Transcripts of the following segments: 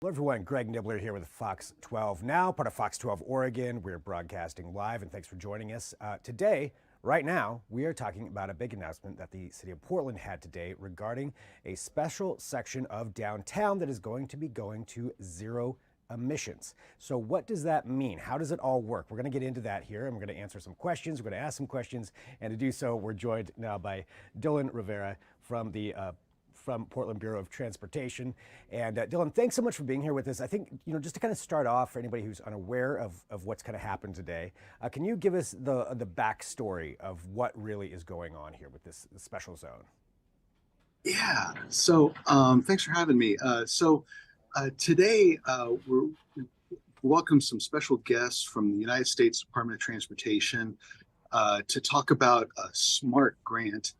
Hello, everyone. Greg Nibbler here with Fox 12 Now, part of Fox 12 Oregon. We're broadcasting live, and thanks for joining us. Today, right now, we are talking about a big announcement that the city of Portland had today regarding a special section of downtown that is going to be going to zero emissions. So what does that mean? How does it all work? We're going to get into that here, and we're going to answer some questions. We're going to ask some questions, and to do so, we're joined now by Dylan Rivera from Portland Bureau of Transportation. And Dylan, thanks so much for being here with us. I think, just to kind of start off for anybody who's unaware of what's kind of happened today, can you give us the backstory of what really is going on here with this special zone? Yeah, so thanks for having me. Today we welcome some special guests from the United States Department of Transportation to talk about a SMART grant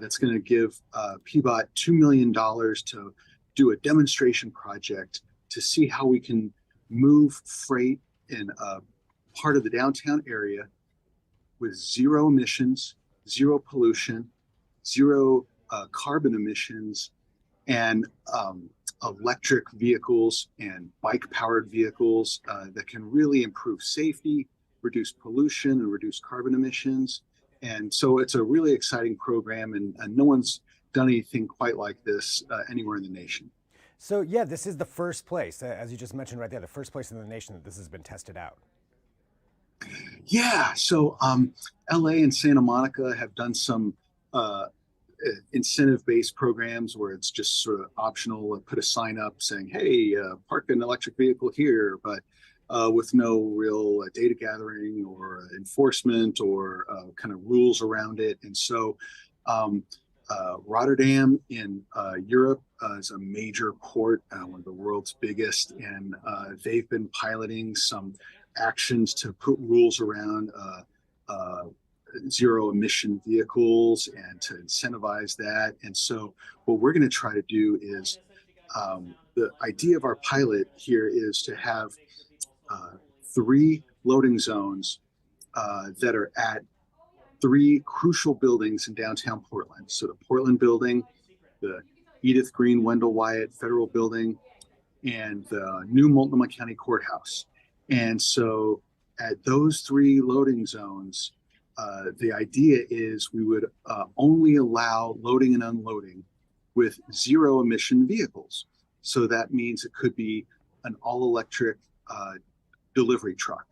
that's going to give PBOT $2 million to do a demonstration project to see how we can move freight in a part of the downtown area with zero emissions, zero pollution, zero carbon emissions, and electric vehicles and bike-powered vehicles that can really improve safety, reduce pollution, and reduce carbon emissions. And so it's a really exciting program, and no one's done anything quite like this anywhere in the nation. So yeah, this is the first place, as you just mentioned right there, the first place in the nation that this has been tested out. Yeah, so LA and Santa Monica have done some incentive-based programs where it's just sort of optional. Put a sign up saying, hey, park an electric vehicle here, but with no real data gathering or enforcement or kind of rules around it. And so Rotterdam in Europe is a major port, one of the world's biggest, and they've been piloting some actions to put rules around zero emission vehicles and to incentivize that. And so what we're going to try to do is the idea of our pilot here is to have three loading zones that are at three crucial buildings in downtown Portland. So the Portland Building, the Edith Green Wendell Wyatt Federal Building, and the new Multnomah County Courthouse. And so at those three loading zones, the idea is we would only allow loading and unloading with zero emission vehicles. So that means it could be an all-electric delivery truck,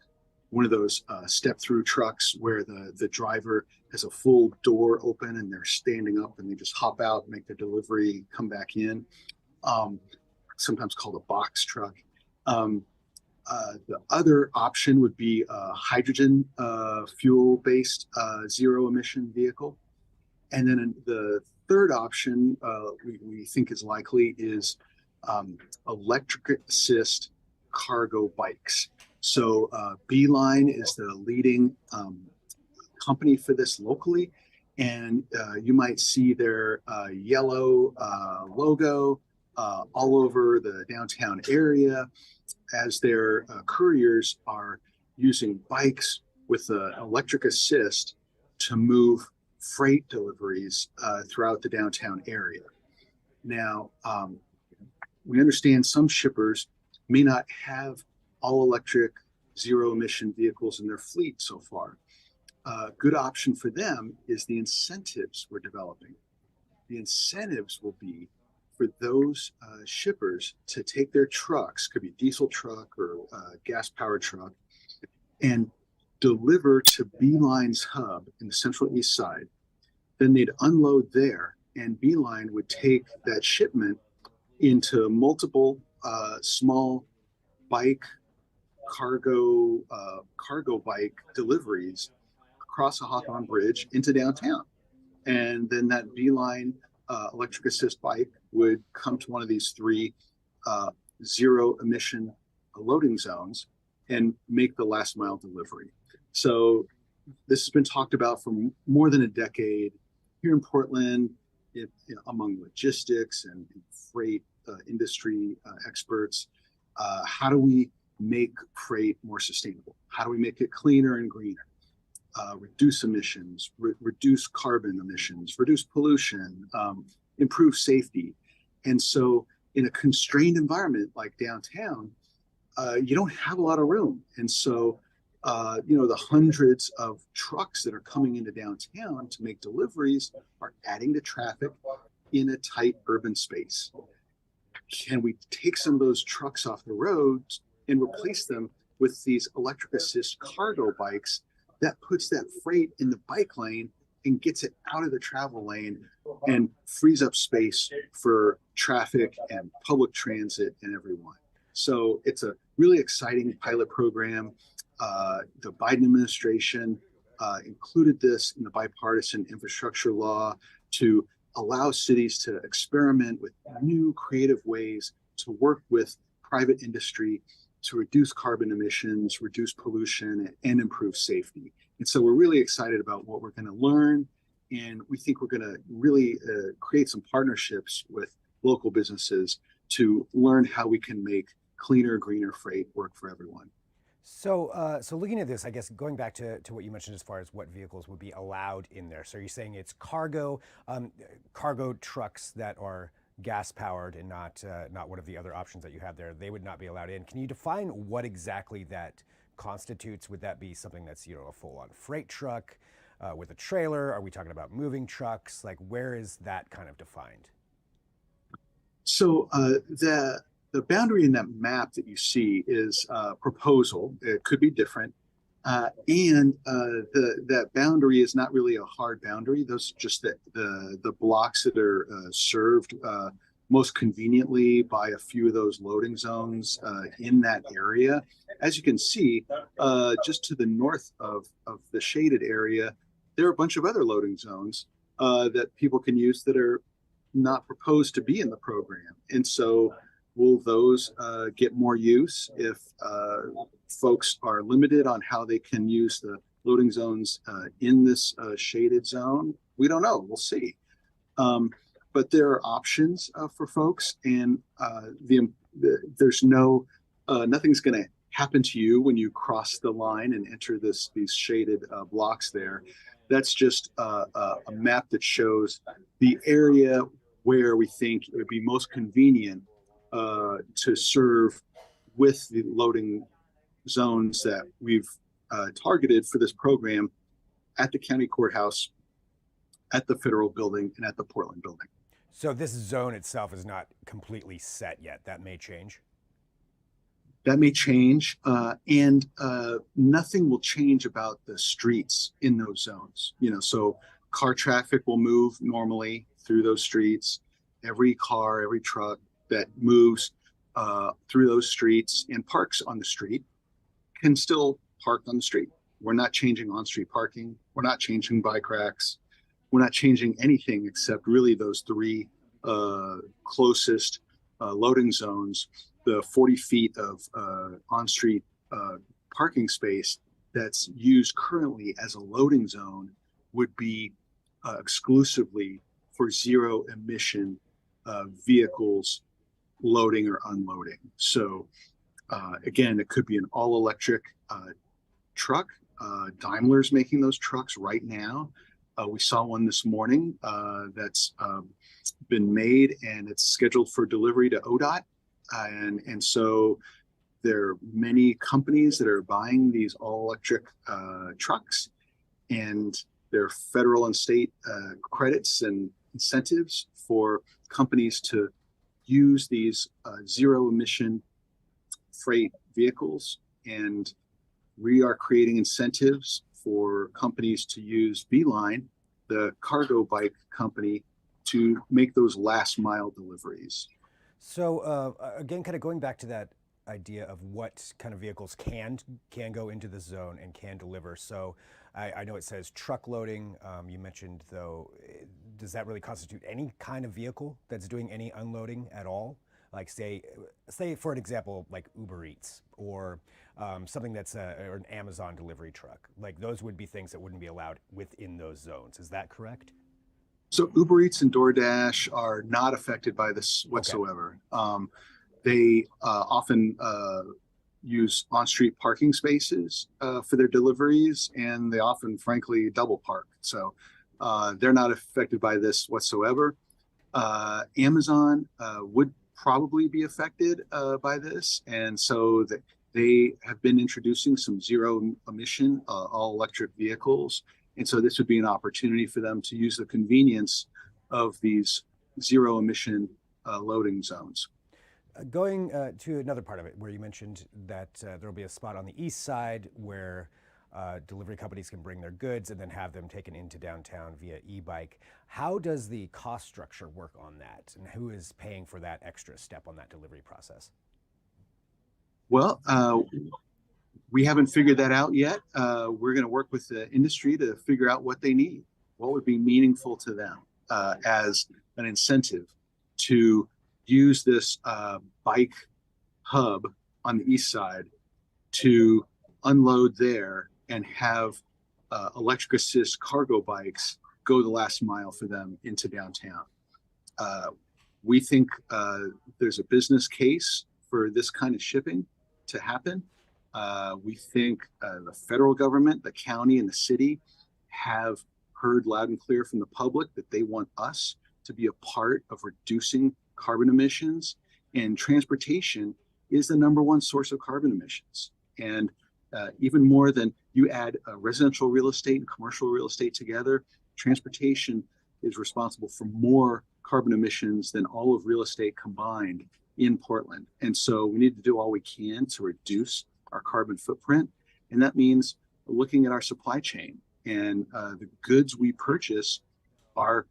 one of those step-through trucks where the driver has a full door open and they're standing up and they just hop out, make the delivery, come back in, sometimes called a box truck. The other option would be a hydrogen fuel-based zero-emission vehicle. And then the third option we think is likely is electric assist cargo bikes. So Beeline is the leading company for this locally, and you might see their yellow logo all over the downtown area as their couriers are using bikes with an electric assist to move freight deliveries throughout the downtown area. Now, we understand some shippers may not have all electric zero emission vehicles in their fleet so far. A good option for them is the incentives we're developing. The incentives will be for those shippers to take their trucks, could be diesel truck or gas powered truck, and deliver to Beeline's hub in the Central East Side. Then they'd unload there, and Beeline would take that shipment into multiple small bike cargo bike deliveries across a Hawthorne Bridge into downtown. And then that Beeline electric assist bike would come to one of these three zero emission loading zones and make the last mile delivery. So this has been talked about for more than a decade here in Portland, among logistics and freight industry experts. How do we make freight more sustainable? How do we make it cleaner and greener? Reduce emissions, reduce carbon emissions, reduce pollution, improve safety. And so in a constrained environment like downtown, you don't have a lot of room. And so, the hundreds of trucks that are coming into downtown to make deliveries are adding to traffic in a tight urban space. Can we take some of those trucks off the road and replace them with these electric assist cargo bikes that puts that freight in the bike lane and gets it out of the travel lane and frees up space for traffic and public transit and everyone? So it's a really exciting pilot program. The Biden administration included this in the bipartisan infrastructure law to allow cities to experiment with new creative ways to work with private industry to reduce carbon emissions, reduce pollution, and improve safety. And so we're really excited about what we're going to learn. And we think we're going to really create some partnerships with local businesses to learn how we can make cleaner, greener freight work for everyone. So looking at this, I guess going back to what you mentioned as far as what vehicles would be allowed in there. So you're saying it's cargo trucks that are gas powered and not one of the other options that you have there. They would not be allowed in. Can you define what exactly that constitutes? Would that be something that's a full-on freight truck with a trailer? Are we talking about moving trucks? Like, where is that kind of defined? So the boundary in that map that you see is proposal. It could be different. And that boundary is not really a hard boundary. Those are just the blocks that are served most conveniently by a few of those loading zones in that area. As you can see, just to the north of the shaded area, there are a bunch of other loading zones that people can use that are not proposed to be in the program. And so will those get more use if folks are limited on how they can use the loading zones in this shaded zone? We don't know. We'll see. But there are options for folks, and there's nothing's going to happen to you when you cross the line and enter these shaded blocks there. That's just a map that shows the area where we think it would be most convenient to serve with the loading zones that we've targeted for this program at the county courthouse, at the federal building, and at the Portland building. So this zone itself is not completely set yet. That may change. That may change, and nothing will change about the streets in those zones. So car traffic will move normally through those streets. Every car, every truck that moves through those streets and parks on the street can still park on the street. We're not changing on-street parking. We're not changing bike racks. We're not changing anything except really those three closest loading zones. The 40 feet of on-street parking space that's used currently as a loading zone would be exclusively for zero emission vehicles loading or unloading. So again, it could be an all electric truck. Daimler's making those trucks right now. We saw one this morning that's been made, and it's scheduled for delivery to ODOT. And so there are many companies that are buying these all electric trucks, and there are federal and state credits and incentives for companies to use these zero emission freight vehicles. And we are creating incentives for companies to use Beeline, the cargo bike company, to make those last mile deliveries. So again, kind of going back to that idea of what kind of vehicles can go into the zone and can deliver. So I know it says truck loading. You mentioned, though, does that really constitute any kind of vehicle that's doing any unloading at all? Like say for an example, like Uber Eats or something that's or an Amazon delivery truck. Like those would be things that wouldn't be allowed within those zones. Is that correct? So Uber Eats and DoorDash are not affected by this whatsoever. Okay. They often use on-street parking spaces for their deliveries, and they often, frankly, double park. So they're not affected by this whatsoever. Amazon would probably be affected by this. And so that they have been introducing some zero emission all electric vehicles. And so this would be an opportunity for them to use the convenience of these zero emission loading zones. Going to another part of it, where you mentioned that there'll be a spot on the east side where delivery companies can bring their goods and then have them taken into downtown via Ebike. How does the cost structure work on that, and who is paying for that extra step on that delivery process? Well, we haven't figured that out yet. We're going to work with the industry to figure out what they need, what would be meaningful to them as an incentive to use this bike hub on the east side to unload there and have electric assist cargo bikes go the last mile for them into downtown. We think there's a business case for this kind of shipping to happen. We think the federal government, the county, and the city have heard loud and clear from the public that they want us to be a part of reducing carbon emissions. And transportation is the number one source of carbon emissions. And even more than you add residential real estate and commercial real estate together, transportation is responsible for more carbon emissions than all of real estate combined in Portland. And so we need to do all we can to reduce our carbon footprint. And that means looking at our supply chain, and the goods we purchase are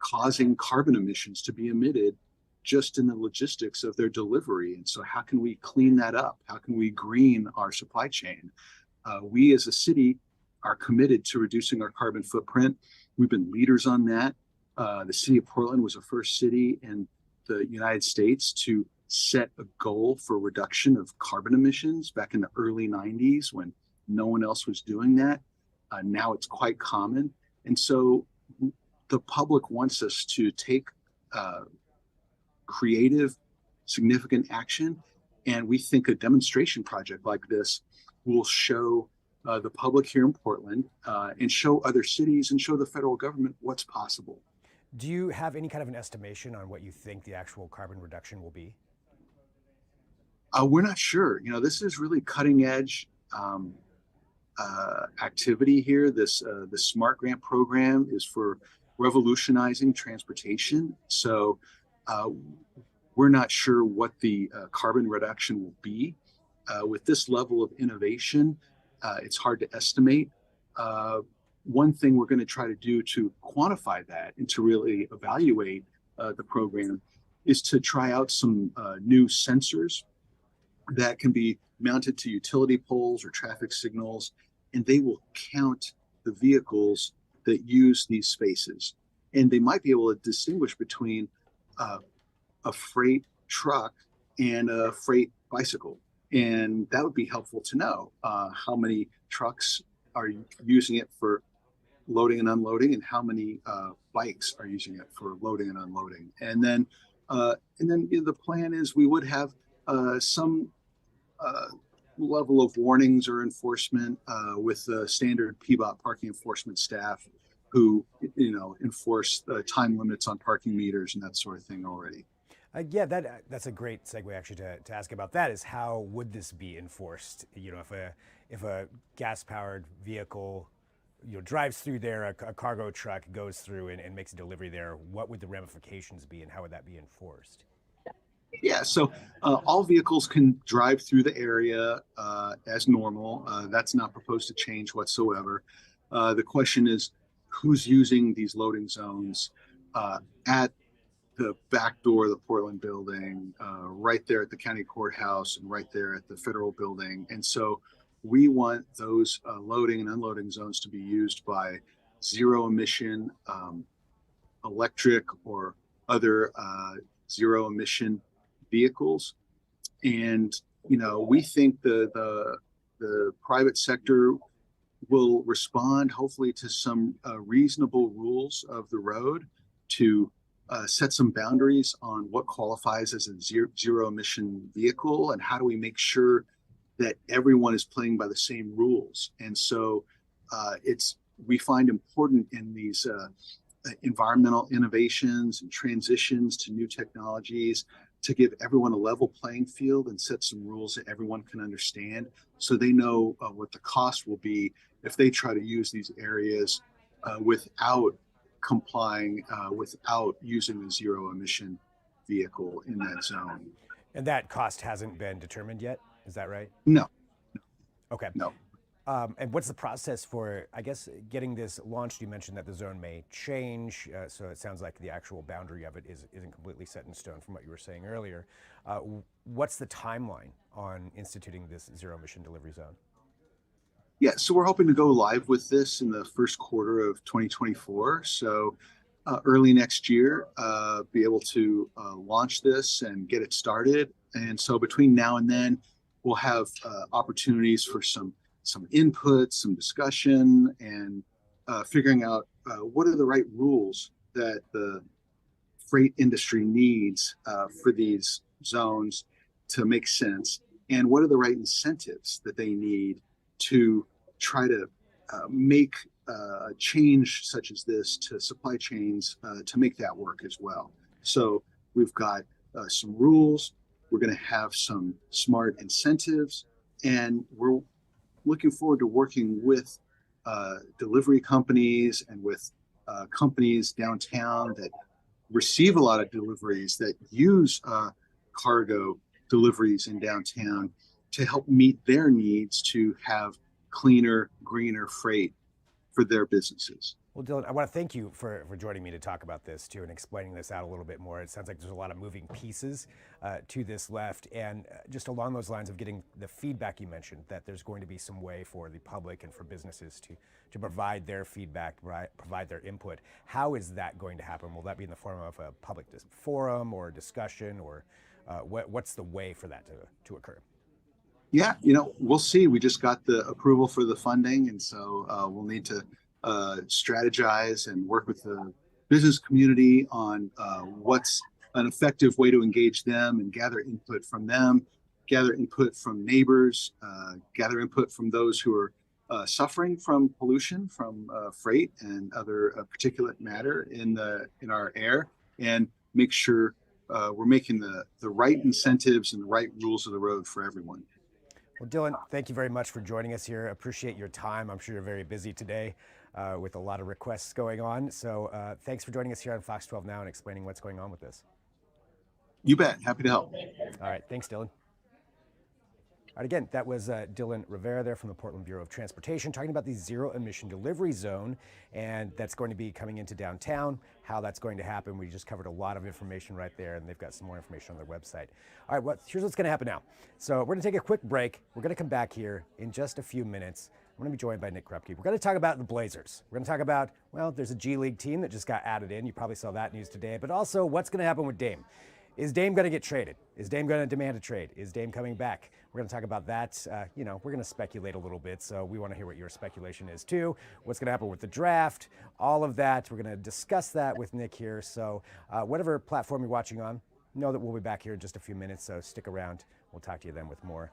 causing carbon emissions to be emitted just in the logistics of their delivery. And so how can we clean that up? How can we green our supply chain? We as a city are committed to reducing our carbon footprint. We've been leaders on that. The city of Portland was the first city in the United States to set a goal for reduction of carbon emissions back in the early 90s when no one else was doing that. Now it's quite common. And so the public wants us to take creative, significant action. And we think a demonstration project like this will show the public here in Portland and show other cities and show the federal government what's possible. Do you have any kind of an estimation on what you think the actual carbon reduction will be? We're not sure. This is really cutting edge activity here. The SMART grant program is for revolutionizing transportation. So we're not sure what the carbon reduction will be. With this level of innovation, it's hard to estimate. One thing we're going to try to do to quantify that and to really evaluate the program is to try out some new sensors that can be mounted to utility poles or traffic signals, and they will count the vehicles that use these spaces. And they might be able to distinguish between a freight truck and a freight bicycle. And that would be helpful to know how many trucks are using it for loading and unloading, and how many bikes are using it for loading and unloading. And then the plan is we would have some level of warnings or enforcement with the standard PBOT parking enforcement staff who enforce time limits on parking meters and that sort of thing already. Yeah, that's a great segue actually to ask about that. Is how would this be enforced? If a gas-powered vehicle drives through there, a cargo truck goes through and makes a delivery there, what would the ramifications be, and how would that be enforced? Yeah, so all vehicles can drive through the area as normal. That's not proposed to change whatsoever. The question is, who's using these loading zones at the back door of the Portland building, right there at the county courthouse, and right there at the federal building. And so we want those loading and unloading zones to be used by zero emission electric or other zero emission vehicles. And we think the private sector will respond hopefully to some reasonable rules of the road to set some boundaries on what qualifies as a zero emission vehicle, and how do we make sure that everyone is playing by the same rules. And so we find important in these environmental innovations and transitions to new technologies to give everyone a level playing field and set some rules that everyone can understand, so they know what the cost will be if they try to use these areas without complying, without using a zero emission vehicle in that zone. And that cost hasn't been determined yet. Is that right? No, Okay. no. And what's the process for, I guess, getting this launched? You mentioned that the zone may change, so it sounds like the actual boundary of it isn't completely set in stone from what you were saying earlier. What's the timeline on instituting this zero emission delivery zone? Yeah, so we're hoping to go live with this in the first quarter of 2024. So early next year, be able to launch this and get it started. And so between now and then, we'll have opportunities for some input, some discussion, and figuring out what are the right rules that the freight industry needs for these zones to make sense, and what are the right incentives that they need to try to make a change such as this to supply chains to make that work as well. So we've got some rules, we're going to have some smart incentives, and we're looking forward to working with delivery companies and with companies downtown that receive a lot of deliveries, that use cargo deliveries in downtown, to help meet their needs to have cleaner, greener freight for their businesses. Well, Dylan, I want to thank you for joining me to talk about this too and explaining this out a little bit more. It sounds like there's a lot of moving pieces to this left, and just along those lines of getting the feedback you mentioned, that there's going to be some way for the public and for businesses to provide their feedback, provide their input. How is that going to happen? Will that be in the form of a public forum or discussion, or what's the way for that to occur? Yeah, we'll see. We just got the approval for the funding, and so we'll need to strategize and work with the business community on what's an effective way to engage them and gather input from them, gather input from neighbors, gather input from those who are suffering from pollution from freight and other particulate matter in our air, and make sure we're making the right incentives and the right rules of the road for everyone. Well, Dylan, thank you very much for joining us here. Appreciate your time. I'm sure you're very busy today with a lot of requests going on. So thanks for joining us here on Fox 12 Now and explaining what's going on with this. You bet. Happy to help. All right. Thanks, Dylan. All right, again, that was Dylan Rivera there from the Portland Bureau of Transportation talking about the zero emission delivery zone, and that's going to be coming into downtown. How that's going to happen, we just covered a lot of information right there, and they've got some more information on their website. All right, here's what's going to happen now. So we're going to take a quick break. We're going to come back here in just a few minutes. I'm going to be joined by Nick Krupke. We're going to talk about the Blazers. We're going to talk about, well, there's a G League team that just got added in. You probably saw that news today, but also what's going to happen with Dame. Is Dame going to get traded? Is Dame going to demand a trade? Is Dame coming back? We're going to talk about that. We're going to speculate a little bit, so we want to hear what your speculation is too. What's going to happen with the draft? All of that. We're going to discuss that with Nick here. So whatever platform you're watching on, know that we'll be back here in just a few minutes, so stick around. We'll talk to you then with more